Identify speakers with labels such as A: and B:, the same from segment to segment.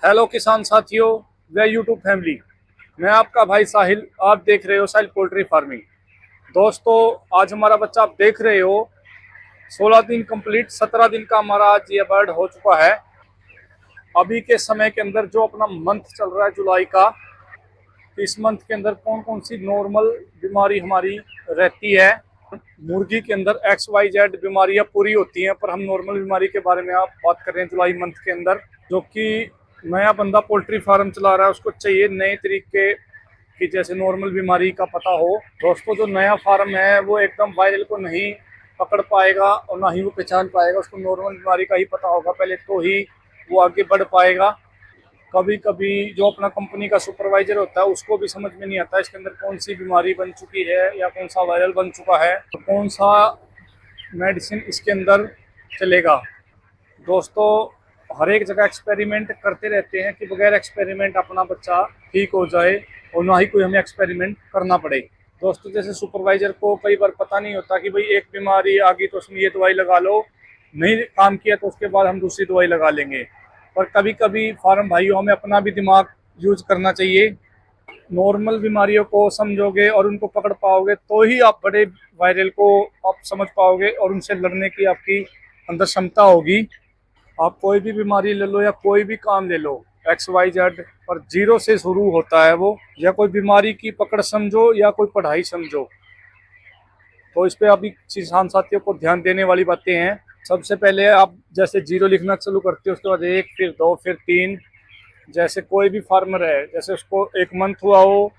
A: Hello किसान साथियों व यूट्यूब फैमिली। मैं आपका भाई साहिल, आप देख रहे हो साहिल पोल्ट्री फार्मिंग। दोस्तों, आज हमारा बच्चा आप देख रहे हो 16 दिन कंप्लीट, 17 दिन का हमारा आज ये बर्ड हो चुका है। अभी के समय के अंदर जो अपना मंथ चल रहा है जुलाई का, इस मंथ के अंदर कौन कौन सी नॉर्मल बीमारी हमारी रहती है। मुर्गी के अंदर XYZ बीमारियां पूरी होती हैं, पर हम नॉर्मल बीमारी के बारे में आप बात कर रहे हैं जुलाई मंथ के अंदर। जो कि नया बंदा पोल्ट्री फार्म चला रहा है उसको चाहिए नए तरीके की, जैसे नॉर्मल बीमारी का पता हो। दोस्तों, जो नया फार्म है वो एकदम वायरल को नहीं पकड़ पाएगा और ना ही वो पहचान पाएगा। उसको नॉर्मल बीमारी का ही पता होगा पहले, तो ही वो आगे बढ़ पाएगा। कभी कभी जो अपना कंपनी का सुपरवाइजर होता है उसको भी समझ में नहीं आता इसके अंदर कौन सी बीमारी बन चुकी है या कौन सा वायरल बन चुका है, तो कौन सा मेडिसिन इसके अंदर चलेगा। दोस्तों, हर एक जगह एक्सपेरिमेंट करते रहते हैं कि बगैर एक्सपेरिमेंट अपना बच्चा ठीक हो जाए और ना ही कोई हमें एक्सपेरिमेंट करना पड़े। दोस्तों, जैसे सुपरवाइजर को कई बार पता नहीं होता कि भाई एक बीमारी आ गई तो उसमें ये दवाई लगा लो, नहीं काम किया तो उसके बाद हम दूसरी दवाई लगा लेंगे। पर कभी कभी फार्म भाइयों हमें अपना भी दिमाग यूज करना चाहिए। नॉर्मल बीमारियों को समझोगे और उनको पकड़ पाओगे तो ही आप बड़े वायरल को आप समझ पाओगे और उनसे लड़ने की आपकी अंदर क्षमता होगी। आप कोई भी बीमारी ले लो या कोई भी काम ले लो, XYZ पर जीरो से शुरू होता है वो। या कोई बीमारी की पकड़ समझो या कोई पढ़ाई समझो, तो इस पे अभी किसान साथियों को ध्यान देने वाली बातें हैं। सबसे पहले आप जैसे जीरो लिखना चालू करते हो, उसके बाद एक, फिर दो, फिर तीन। जैसे कोई भी फार्मर है, जैसे उसको 1 मंथ हुआ हो,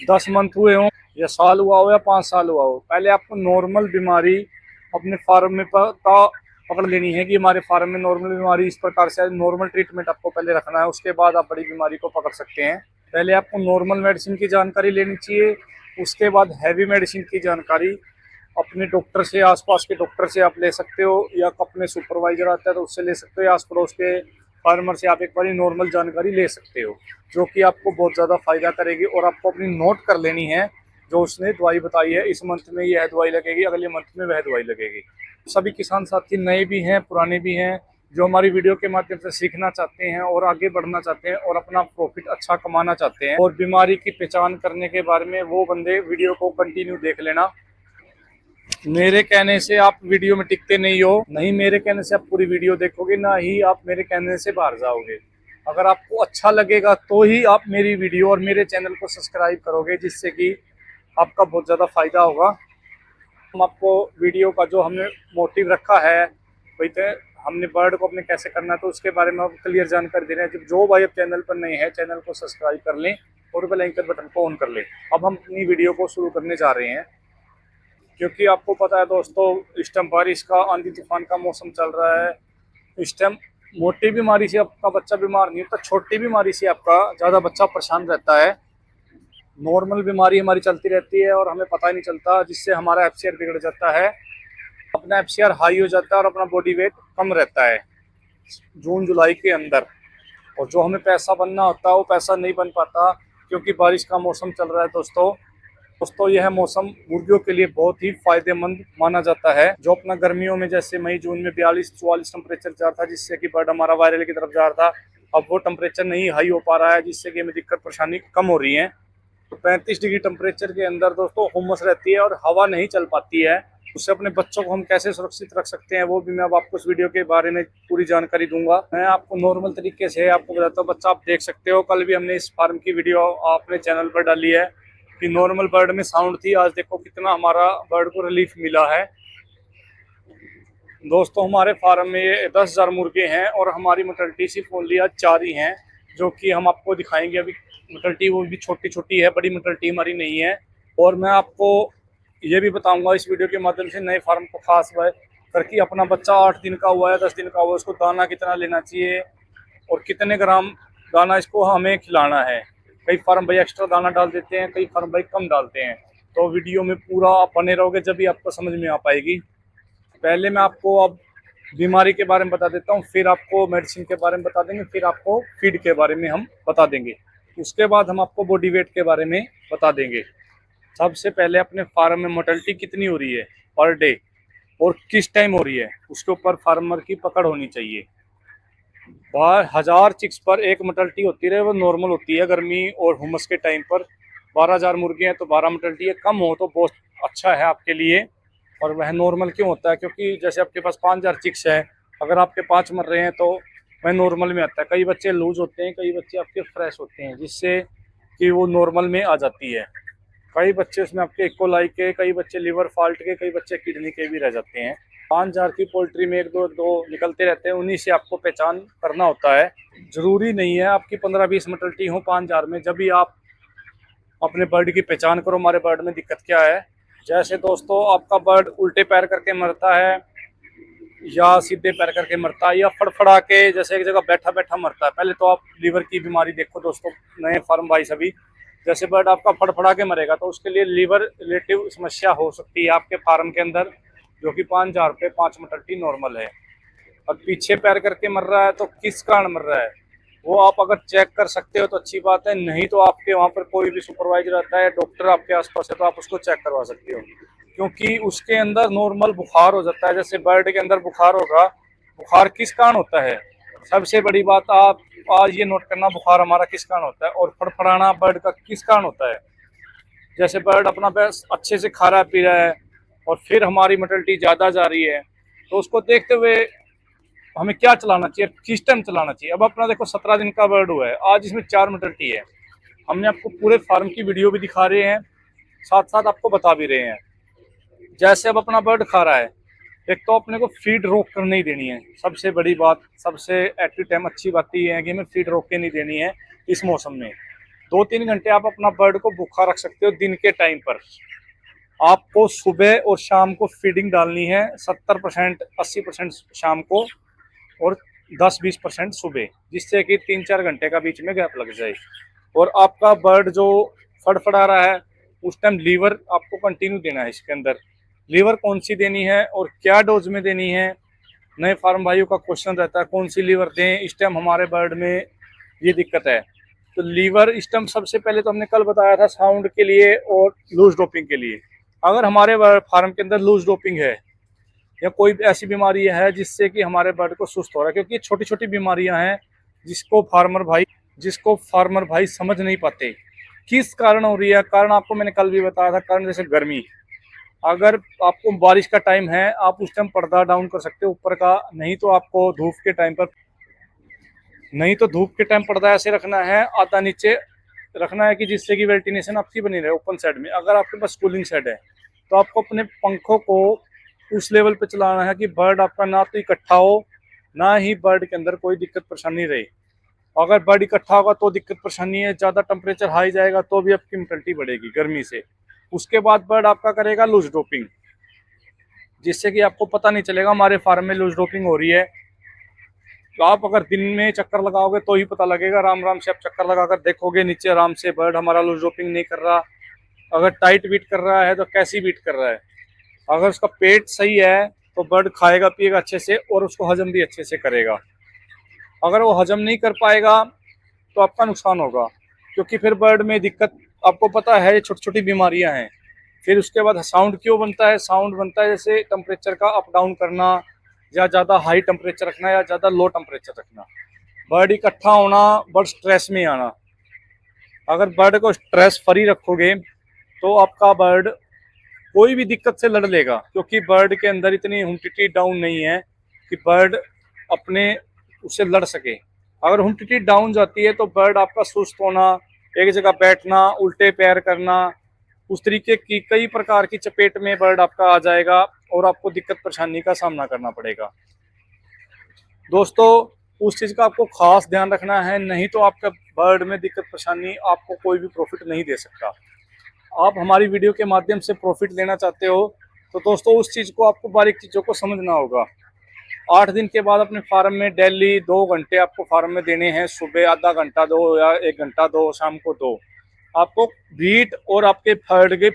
A: 10 मंथ हुए हो, या साल हुआ हो या 5 साल हुआ हो, पहले आपको नॉर्मल बीमारी अपने फार्म में पकड़ लेनी है कि हमारे फार्म में नॉर्मल बीमारी इस प्रकार से। नॉर्मल ट्रीटमेंट आपको पहले रखना है, उसके बाद आप बड़ी बीमारी को पकड़ सकते हैं। पहले आपको नॉर्मल मेडिसिन की जानकारी लेनी चाहिए, उसके बाद हैवी मेडिसिन की जानकारी अपने डॉक्टर से, आसपास के डॉक्टर से आप ले सकते हो, या अपने सुपरवाइजर आता है तो उससे ले सकते हो, या आस पड़ोस के फार्मर से आप एक बार नॉर्मल जानकारी ले सकते हो, जो कि आपको बहुत ज़्यादा फायदा करेगी। और आपको अपनी नोट कर लेनी है जो उसने दवाई बताई है, इस मंथ में यह दवाई लगेगी, अगले मंथ में वह दवाई लगेगी। सभी किसान साथी नए भी हैं, पुराने भी हैं, जो हमारी वीडियो के माध्यम से सीखना चाहते हैं और आगे बढ़ना चाहते हैं और अपना प्रॉफिट अच्छा कमाना चाहते हैं और बीमारी की पहचान करने के बारे में, वो बंदे वीडियो को कंटिन्यू देख लेना। मेरे कहने से आप वीडियो में टिकते नहीं हो, नहीं मेरे कहने से आप पूरी वीडियो देखोगे, ना ही आप मेरे कहने से बाहर जाओगे। अगर आपको अच्छा लगेगा तो ही आप मेरी वीडियो और मेरे चैनल को सब्सक्राइब करोगे, जिससे कि आपका बहुत ज़्यादा फायदा होगा। हम आपको वीडियो का जो हमने मोटिव रखा है, वही तो हमने बर्ड को अपने कैसे करना है, तो उसके बारे में आपको क्लियर जानकारी दे रहे हैं। जो भाई अब चैनल पर नए हैं, चैनल को सब्सक्राइब कर लें और बेल आइकन बटन को ऑन कर लें। अब हम अपनी वीडियो को शुरू करने जा रहे हैं। क्योंकि आपको पता है दोस्तों, इस टाइम बारिश का, आंधी तूफान का मौसम चल रहा है। इस टाइम मोटी बीमारी से आपका बच्चा बीमार नहीं होता, छोटी बीमारी से आपका ज़्यादा बच्चा परेशान रहता है। नॉर्मल बीमारी हमारी चलती रहती है और हमें पता ही नहीं चलता, जिससे हमारा FCR बिगड़ जाता है, अपना FCR हाई हो जाता है और अपना बॉडी वेट कम रहता है जून जुलाई के अंदर। और जो हमें पैसा बनना होता है वो पैसा नहीं बन पाता, क्योंकि बारिश का मौसम चल रहा है। दोस्तों, यह मौसम मुर्गियों के लिए बहुत ही फायदेमंद माना जाता है। जो अपना गर्मियों में जैसे मई जून में 42-44 टेम्परेचर जा रहा था, जिससे कि बर्ड हमारा वायरल की तरफ जा रहा था, अब वो टेम्परेचर नहीं हाई हो पा रहा है, जिससे कि हमें दिक्कत परेशानी कम हो रही है। तो 35 डिग्री टेम्परेचर के अंदर दोस्तों हुमस रहती है और हवा नहीं चल पाती है। उससे अपने बच्चों को हम कैसे सुरक्षित रख सकते हैं, वो भी मैं अब आपको इस वीडियो के बारे में पूरी जानकारी दूंगा। मैं आपको नॉर्मल तरीके से आपको बताता हूँ। बच्चा आप देख सकते हो, कल भी हमने इस फार्म की वीडियो अपने चैनल पर डाली है कि नॉर्मल बर्ड में साउंड थी। आज देखो कितना हमारा बर्ड को रिलीफ मिला है। दोस्तों, हमारे फार्म में ये 10,000 मुर्गे हैं और हमारी मोर्टेलिटी सिर्फ ओनली आज 4 ही हैं, जो कि हम आपको दिखाएंगे। अभी मोर्टेलिटी वो भी छोटी छोटी है, बड़ी मोर्टेलिटी हमारी नहीं है। और मैं आपको ये भी बताऊंगा इस वीडियो के माध्यम से, नए फार्म को खास बात करके, अपना बच्चा 8 दिन का हुआ है, 10 दिन का हुआ है, उसको दाना कितना लेना चाहिए और कितने ग्राम दाना इसको हमें खिलाना है। कई फार्म भाई एक्स्ट्रा दाना डाल देते हैं, कई फार्म भाई कम डालते हैं। तो वीडियो में पूरा आप बने रहोगे, जब भी आपको समझ में आ पाएगी। पहले मैं आपको अब बीमारी के बारे में बता देता हूँ, फिर आपको मेडिसिन के बारे में बता देंगे, फिर आपको फीड के बारे में हम बता देंगे, उसके बाद हम आपको बॉडी वेट के बारे में बता देंगे। सबसे पहले अपने फार्म में मोर्टेलिटी कितनी हो रही है पर डे और किस टाइम हो रही है, उसके ऊपर फार्मर की पकड़ होनी चाहिए। 1000 चिक्स पर एक मोर्टेलिटी होती रहे, वो नॉर्मल होती है गर्मी और हुमस के टाइम पर। 12,000 मुर्गे हैं तो 12 मोर्टेलिटी है, कम हो तो बहुत अच्छा है आपके लिए। और वह नॉर्मल क्यों होता है, क्योंकि जैसे आपके पास 5,000 चिक्स है, अगर आपके 5 मर रहे हैं तो वह नॉर्मल में आता है। कई बच्चे लूज होते हैं, कई बच्चे आपके फ्रेश होते हैं, जिससे कि वो नॉर्मल में आ जाती है। कई बच्चे उसमें आपके इकोलाई के, कई बच्चे लिवर फॉल्ट के, कई बच्चे किडनी के भी रह जाते हैं। 5,000 की पोल्ट्री में एक दो निकलते रहते हैं, उन्हीं से आपको पहचान करना होता है। जरूरी नहीं है आपकी 15-20 मोर्टेलिटी हो 5,000 में। जब भी आप अपने बर्ड की पहचान करो, हमारे बर्ड में दिक्कत क्या है। जैसे दोस्तों आपका बर्ड उल्टे पैर करके मरता है, या सीधे पैर करके मरता है, या फड़फड़ा के जैसे एक जगह बैठा बैठा मरता है। पहले तो आप लीवर की बीमारी देखो दोस्तों, नए फार्म भाई सभी। जैसे बर्ड आपका फड़फड़ा के मरेगा तो उसके लिए लीवर रिलेटिव समस्या हो सकती है आपके फार्म के अंदर, जो कि 5,000 पे 5 मोर्टेलिटी नॉर्मल है। और पीछे पैर करके मर रहा है तो किस कारण मर रहा है, वो आप अगर चेक कर सकते हो तो अच्छी बात है, नहीं तो आपके वहाँ पर कोई भी सुपरवाइजर रहता है, डॉक्टर आपके आसपास है, तो आप उसको चेक करवा सकते हो। क्योंकि उसके अंदर नॉर्मल बुखार हो जाता है, जैसे बर्ड के अंदर बुखार होगा। बुखार किस कारण होता है, सबसे बड़ी बात आप आज ये नोट करना, बुखार हमारा किस कारण होता है और फड़फड़ाना बर्ड का किस कारण होता है। जैसे बर्ड अपना बेस्ट अच्छे से खा रहा है पी रहा है और फिर हमारी मोर्टेलिटी ज़्यादा जा रही है, तो उसको देखते हुए हमें क्या चलाना चाहिए, सिस्टम चलाना चाहिए। अब अपना देखो 17 दिन का बर्ड हुआ है, आज इसमें 4 मोर्टेलिटी है। हमने आपको पूरे फार्म की वीडियो भी दिखा रहे हैं, साथ साथ आपको बता भी रहे हैं। जैसे अब अपना बर्ड खा रहा है, एक तो अपने को फीड रोक कर नहीं देनी है, सबसे बड़ी बात, सबसे एट टाइम अच्छी बात ये है कि हमें फीड रोक के नहीं देनी है। इस मौसम में 2-3 घंटे आप अपना बर्ड को भूखा रख सकते हो। दिन के टाइम पर आपको सुबह और शाम को फीडिंग डालनी है, 70% 80% शाम को और 10-20% सुबह, जिससे कि 3-4 घंटे का बीच में गैप लग जाए। और आपका बर्ड जो फड़फड़ा रहा है उस टाइम लीवर आपको कंटिन्यू देना है। इसके अंदर लीवर कौन सी देनी है और क्या डोज में देनी है, नए फार्म भाइयों का क्वेश्चन रहता है कौन सी लीवर दें। इस टाइम हमारे बर्ड में ये दिक्कत है। तो लीवर इस टाइम सबसे पहले तो हमने कल बताया था साउंड के लिए और लूज डोपिंग के लिए। अगर हमारे फार्म के अंदर लूज डोपिंग है या कोई ऐसी बीमारी है जिससे कि हमारे बर्ड को सुस्त हो रहा है, क्योंकि छोटी छोटी बीमारियां हैं जिसको फार्मर भाई समझ नहीं पाते किस कारण हो रही है। कारण आपको मैंने कल भी बताया था, कारण जैसे गर्मी, अगर आपको बारिश का टाइम है आप उस टाइम पर्दा डाउन कर सकते हो ऊपर का, नहीं तो धूप के टाइम पर्दा ऐसे रखना है, आधा नीचे रखना है कि जिससे कि वेंटिलेशन आपकी बनी रहे ओपन साइड में। अगर आपके पास कूलिंग साइड है तो आपको अपने पंखों को उस लेवल पे चलाना है कि बर्ड आपका ना तो इकट्ठा हो, ना ही बर्ड के अंदर कोई दिक्कत परेशानी रहे। अगर बर्ड इकट्ठा होगा तो दिक्कत परेशानी है, ज़्यादा टेम्परेचर हाई जाएगा तो भी आपकी मोर्टेलिटी बढ़ेगी गर्मी से। उसके बाद बर्ड आपका करेगा लूज डोपिंग, जिससे कि आपको पता नहीं चलेगा हमारे फार्म में लूज डोपिंग हो रही है। तो आप अगर दिन में चक्कर लगाओगे तो ही पता लगेगा, आराम आराम से आप चक्कर लगाकर देखोगे नीचे आराम से बर्ड हमारा लूज डोपिंग नहीं कर रहा। अगर टाइट बीट कर रहा है तो कैसी बीट कर रहा है। अगर उसका पेट सही है तो बर्ड खाएगा पिएगा अच्छे से और उसको हजम भी अच्छे से करेगा। अगर वो हजम नहीं कर पाएगा तो आपका नुकसान होगा, क्योंकि फिर बर्ड में दिक्कत आपको पता है, ये छोटी छोटी बीमारियां हैं। फिर उसके बाद साउंड क्यों बनता है, साउंड बनता है जैसे टेम्परेचर का अप डाउन करना, या ज़्यादा हाई टेम्परेचर रखना या ज़्यादा लो टेम्परेचर रखना, बर्ड इकट्ठा होना, बर्ड स्ट्रेस में आना। अगर बर्ड को स्ट्रेस फ्री रखोगे तो आपका बर्ड कोई भी दिक्कत से लड़ लेगा, क्योंकि बर्ड के अंदर इतनी ह्यूमिडिटी डाउन नहीं है कि बर्ड अपने उससे लड़ सके। अगर ह्यूमिडिटी डाउन जाती है तो बर्ड आपका सुस्त होना, एक जगह बैठना, उल्टे पैर करना, उस तरीके की कई प्रकार की चपेट में बर्ड आपका आ जाएगा और आपको दिक्कत परेशानी का सामना करना पड़ेगा। दोस्तों उस चीज़ का आपको खास ध्यान रखना है, नहीं तो आपका बर्ड में दिक्कत परेशानी आपको कोई भी प्रॉफिट नहीं दे सकता। आप हमारी वीडियो के माध्यम से प्रॉफिट लेना चाहते हो तो दोस्तों उस चीज़ को आपको बारीक चीज़ों को समझना होगा। 8 दिन के बाद अपने फार्म में डेली 2 घंटे आपको फार्म में देने हैं, सुबह आधा घंटा दो या 1 घंटा दो, शाम को दो। आपको बीट और आपके फर्ड के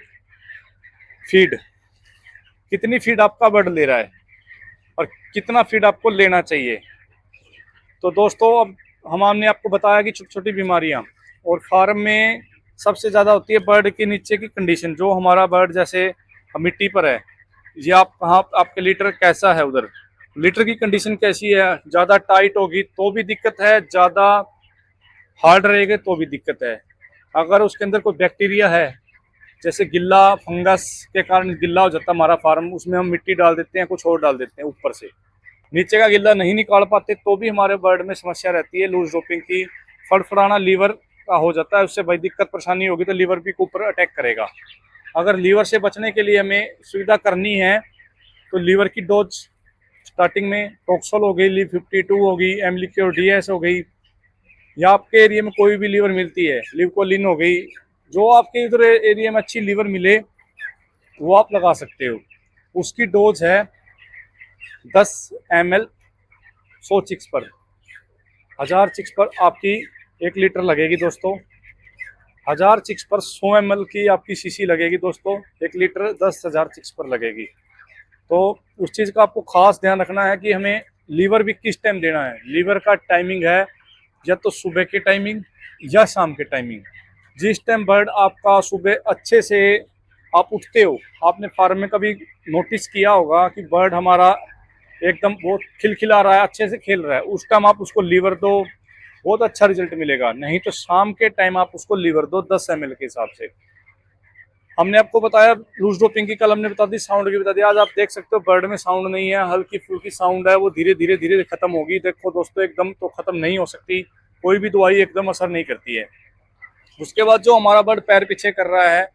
A: फीड, कितनी फीड आपका बर्ड ले रहा है और कितना फीड आपको लेना चाहिए। तो दोस्तों अब हमने आपको बताया कि छोटी छोटी बीमारियां और फार्म में सबसे ज़्यादा होती है बर्ड के नीचे की कंडीशन। जो हमारा बर्ड जैसे मिट्टी पर है, ये आप कहाँ, आपके लीटर कैसा है उधर, लीटर की कंडीशन कैसी है, ज़्यादा टाइट होगी तो भी दिक्कत है, ज़्यादा हार्ड रहेगा तो भी दिक्कत है। अगर उसके अंदर कोई बैक्टीरिया है, जैसे गिल्ला फंगस के कारण गिल्ला हो जाता है हमारा फार्म, उसमें हम मिट्टी डाल देते हैं, कुछ और डाल देते हैं ऊपर से, नीचे का गिल्ला नहीं निकाल पाते तो भी हमारे बर्ड में समस्या रहती है लूज ड्रॉपिंग की। फड़फड़ाना लीवर का हो जाता है, उससे भाई दिक्कत परेशानी होगी तो लीवर भी ऊपर अटैक करेगा। अगर लीवर से बचने के लिए हमें सुविधा करनी है तो लीवर की डोज स्टार्टिंग में टोक्सोल हो गई, लीव 52 हो गई, एमलीक्योर डीएस हो गई, या आपके एरिया में कोई भी लीवर मिलती है, लिवकोलिन हो गई, जो आपके इधर एरिया में अच्छी लीवर मिले वो आप लगा सकते हो। उसकी डोज है 10 ml 100 चिक्स पर, 1000 चिक्स पर आपकी 1 लीटर लगेगी दोस्तों। 1000 चिक्स पर 100 ml की आपकी सीसी लगेगी दोस्तों, 1 लीटर 10,000 चिक्स पर लगेगी। तो उस चीज़ का आपको खास ध्यान रखना है कि हमें लीवर भी किस टाइम देना है। लीवर का टाइमिंग है या तो सुबह के टाइमिंग या शाम के टाइमिंग। जिस टाइम बर्ड आपका सुबह अच्छे से आप उठते हो, आपने फार्म में कभी नोटिस किया होगा कि बर्ड हमारा एकदम बहुत खिलखिला रहा है, अच्छे से खेल रहा है, उस टाइम आप उसको लीवर दो, बहुत अच्छा रिजल्ट मिलेगा। नहीं तो शाम के टाइम आप उसको लीवर दो 10 ml के हिसाब से। हमने आपको बताया लूज ड्रॉपिंग की, कल हमने बता दी, साउंड की बता दी। आज आप देख सकते हो बर्ड में साउंड नहीं है, हल्की फुल्की साउंड है, वो धीरे धीरे धीरे खत्म होगी। देखो दोस्तों, एकदम तो खत्म नहीं हो सकती, कोई भी दवाई एकदम असर नहीं करती है। उसके बाद जो हमारा बर्ड पैर पीछे कर रहा है,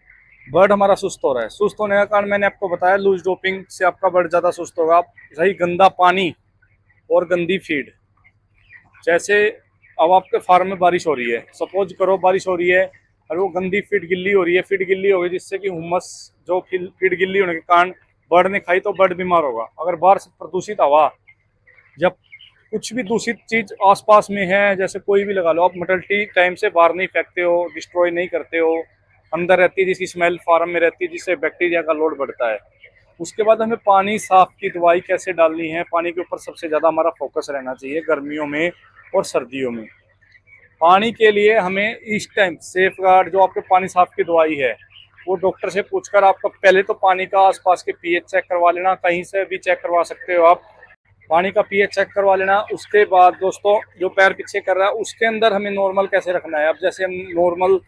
A: बर्ड हमारा सुस्त हो रहा है। सुस्त होने का कारण मैंने आपको बताया, लूज ड्रॉपिंग से आपका बर्ड ज़्यादा सुस्त होगा। सही गंदा पानी और गंदी फीड, जैसे अब आपके फार्म में बारिश हो रही है, सपोज करो बारिश हो रही है और वो गंदी फीड गिल्ली हो रही है, फीड गिल्ली हो गई जिससे कि हुमस, जो फीड गिल्ली होने के कारण बर्ड ने खाई तो बर्ड बीमार होगा। अगर बाहर से प्रदूषित हवा, जब कुछ भी दूषित चीज आसपास में है, जैसे कोई भी लगा लो, आप मटल्टी टाइम से बाहर नहीं फेंकते हो, डिस्ट्रॉय नहीं करते हो, अंदर रहती है जिसकी स्मेल फार्म में रहती है, जिससे बैक्टीरिया का लोड बढ़ता है। उसके बाद हमें पानी साफ की दवाई कैसे डालनी है, पानी के ऊपर सबसे ज़्यादा हमारा फोकस रहना चाहिए गर्मियों में और सर्दियों में। पानी के लिए हमें इस टाइम सेफ गार्ड, जो आपके पानी साफ की दवाई है, वो डॉक्टर से पूछकर आपका पहले तो पानी का आसपास के पीएच चेक करवा लेना, कहीं से भी चेक करवा सकते हो आप, पानी का पीएच चेक करवा लेना। उसके बाद दोस्तों, जो पैर पीछे कर रहा है उसके अंदर हमें नॉर्मल कैसे रखना है। अब जैसे हम नॉर्मल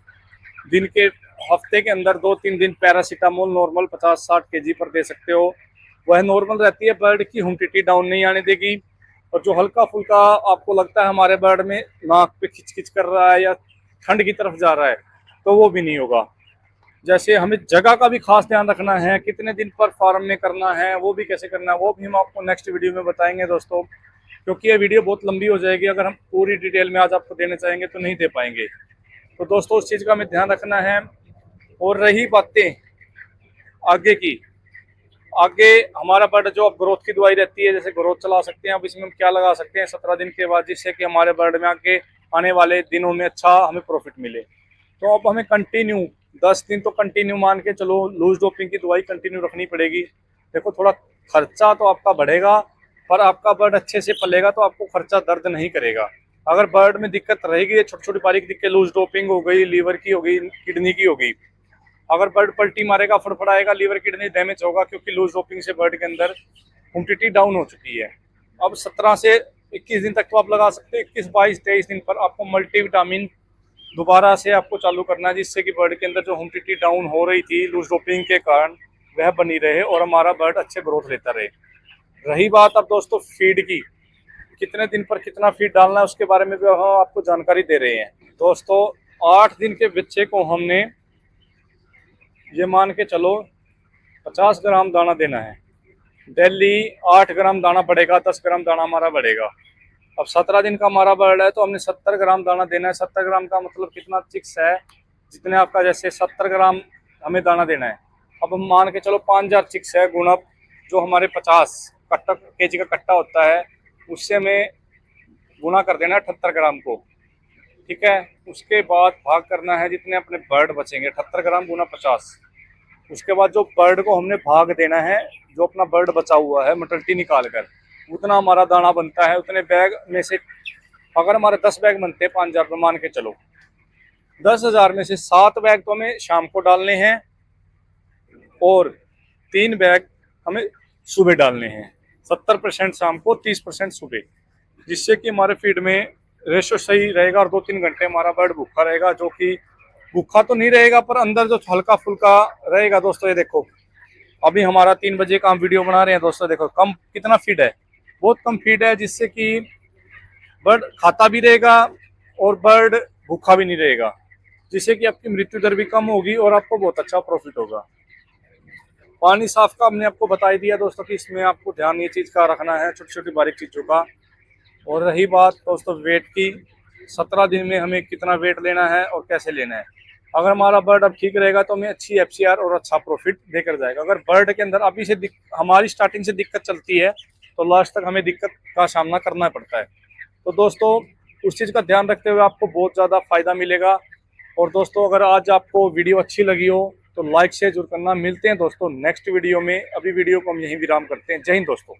A: दिन के हफ्ते के अंदर 2-3 दिन पैरासीटामोल नॉर्मल 50-60 kg पर दे सकते हो, वह नॉर्मल रहती है, बर्ड की ह्यूमिडिटी डाउन नहीं आने देगी। और जो हल्का फुल्का आपको लगता है हमारे बर्ड में नाक पे खिच खिच कर रहा है या ठंड की तरफ जा रहा है, तो वो भी नहीं होगा। जैसे हमें जगह का भी खास ध्यान रखना है, कितने दिन पर फार्म में करना है, वो भी कैसे करना है, वो भी हम आपको नेक्स्ट वीडियो में बताएंगे दोस्तों, क्योंकि ये वीडियो बहुत लंबी हो जाएगी। अगर हम पूरी डिटेल में आज आपको देने चाहेंगे तो नहीं दे पाएंगे। तो दोस्तों, उस चीज़ का हमें ध्यान रखना है। और रही बातें आगे की, आगे हमारा बर्ड जो अब ग्रोथ की दवाई रहती है, जैसे ग्रोथ चला सकते हैं, अब इसमें हम क्या लगा सकते हैं 17 दिन के बाद, जिससे कि हमारे बर्ड में आगे आने वाले दिनों में अच्छा हमें प्रॉफिट मिले। तो अब हमें कंटिन्यू 10 दिन तो कंटिन्यू मान के चलो, लूज डोपिंग की दवाई कंटिन्यू रखनी पड़ेगी। देखो, थोड़ा खर्चा तो आपका बढ़ेगा, पर आपका बर्ड अच्छे से पलेगा तो आपको खर्चा दर्द नहीं करेगा। अगर बर्ड में दिक्कत रहेगी, छोटी छोटी बारीक दिक्कत, लूज डोपिंग हो गई, लीवर की हो गई, किडनी की हो गई, अगर बर्ड पलटी मारेगा, फड़फड़ाएगा, लीवर किडनी डैमेज होगा, क्योंकि लूज डोपिंग से बर्ड के अंदर ह्यूमिडिटी डाउन हो चुकी है। अब 17 से 21 दिन तक तो आप लगा सकते हो, 21, 22, 23 दिन पर आपको मल्टीविटामिन दोबारा से आपको चालू करना है, जिससे कि बर्ड के अंदर जो ह्यूमिडिटी डाउन हो रही थी लूज डोपिंग के कारण, वह बनी रहे और हमारा बर्ड अच्छे ग्रोथ लेता रहे। रही बात अब दोस्तों फीड की, कितने दिन पर कितना फीड डालना है, उसके बारे में भी हम आपको जानकारी दे रहे हैं दोस्तों। 8 दिन के बच्चे को हमने ये मान के चलो 50 ग्राम दाना देना है डेली। 8 ग्राम दाना बढ़ेगा, 10 ग्राम दाना हमारा बढ़ेगा। अब 17 दिन का हमारा बर्ड है तो हमने 70 ग्राम दाना देना है। 70 ग्राम का मतलब कितना चिक्स है, जितने आपका जैसे 70 ग्राम हमें दाना देना है। अब हम मान के चलो 5000 चिक्स है, गुणप जो हमारे 50 कट्टा केजी का कट्टा होता है, उससे हमें गुना कर देना है 78 ग्राम को, ठीक है। उसके बाद भाग करना है जितने अपने बर्ड बचेंगे, 78 ग्राम गुना 50। उसके बाद जो बर्ड को हमने भाग देना है, जो अपना बर्ड बचा हुआ है मटल्टी निकाल कर, उतना हमारा दाना बनता है। उतने बैग में से अगर हमारे 10 बैग बनते हैं 5000 में, मान के चलो 10,000 में से 7 बैग तो हमें शाम को डालने हैं और 3 बैग हमें सुबह डालने हैं। 70% शाम को, 30% सुबह, जिससे कि हमारे फीड में रेशो सही रहेगा और 2-3 घंटे हमारा बर्ड भूखा रहेगा, जो कि भूखा तो नहीं रहेगा पर अंदर जो हल्का फुल्का रहेगा। दोस्तों ये देखो, अभी हमारा 3 बजे का हम वीडियो बना रहे हैं। दोस्तों देखो कम कितना फीड है, बहुत कम फीड है, जिससे कि बर्ड खाता भी रहेगा और बर्ड भूखा भी नहीं रहेगा, जिससे कि आपकी मृत्यु दर भी कम होगी और आपको बहुत अच्छा प्रॉफिट होगा। पानी साफ का हमने आपको बता ही दिया दोस्तों कि इसमें आपको ध्यान ये चीज़ का रखना है, छोटी छोटी बारीक चीज़ों का। और रही बात दोस्तों वेट की, 17 दिन में हमें कितना वेट लेना है और कैसे लेना है। अगर हमारा बर्ड अब ठीक रहेगा तो हमें अच्छी FCR और अच्छा प्रॉफिट देकर जाएगा। अगर बर्ड के अंदर अभी से हमारी स्टार्टिंग से दिक्कत चलती है तो लास्ट तक हमें दिक्कत का सामना करना पड़ता है। तो दोस्तों उस चीज़ का ध्यान रखते हुए आपको बहुत ज़्यादा फायदा मिलेगा। और दोस्तों अगर आज आपको वीडियो अच्छी लगी हो तो लाइक शेयर जरूर करना। मिलते हैं दोस्तों नेक्स्ट वीडियो में। अभी वीडियो को हम यहीं विराम करते हैं। जय हिंद दोस्तों।